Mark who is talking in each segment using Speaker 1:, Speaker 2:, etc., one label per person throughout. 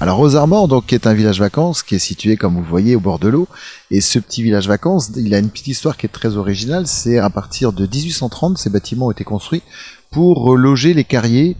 Speaker 1: Alors aux Armors, donc, qui est un village vacances qui est situé, comme vous le voyez, au bord de l'eau. Et ce petit village vacances, il a une petite histoire qui est très originale. C'est à partir de 1830, ces bâtiments ont été construits pour loger les carriers,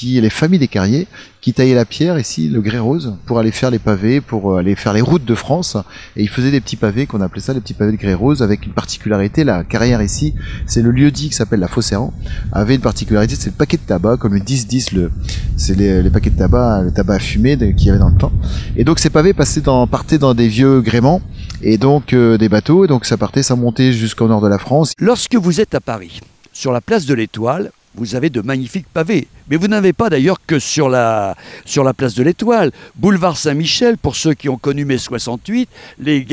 Speaker 1: les familles des carriers, qui taillaient la pierre, ici, le grès rose, pour aller faire les pavés, pour aller faire les routes de France. Et ils faisaient des petits pavés, qu'on appelait ça les petits pavés de grès rose, avec une particularité. La carrière ici, c'est le lieu-dit qui s'appelle la Fosse-Errant, avait une particularité, c'est le paquet de tabac, comme le 10-10, c'est les paquets de tabac, le tabac à fumer qu'il y avait dans le temps. Et donc ces pavés partaient dans des vieux gréements, et donc des bateaux, et donc ça montait jusqu'au nord de la France.
Speaker 2: Lorsque vous êtes à Paris, sur la place de l'Étoile, vous avez de magnifiques pavés. Mais vous n'avez pas d'ailleurs que sur la place de l'Étoile. Boulevard Saint-Michel, pour ceux qui ont connu mai 68, les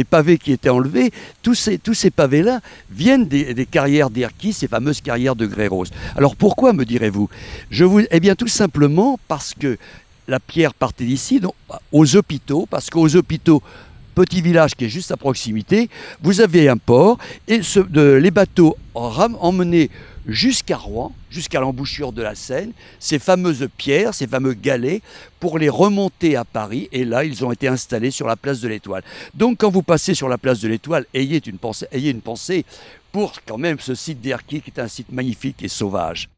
Speaker 2: pavés qui étaient enlevés, tous ces pavés-là viennent des carrières d'Erquy, ces fameuses carrières de grès rose. Alors pourquoi, me direz-vous? Eh bien tout simplement parce que la pierre partait d'ici, aux hôpitaux, parce qu'aux hôpitaux, petit village qui est juste à proximité, vous avez un port et les bateaux emmenaient jusqu'à Rouen, jusqu'à l'embouchure de la Seine, ces fameuses pierres, ces fameux galets, pour les remonter à Paris. Et là, ils ont été installés sur la place de l'Étoile. Donc, quand vous passez sur la place de l'Étoile, ayez une pensée pour quand même ce site d'Erquy qui est un site magnifique et sauvage.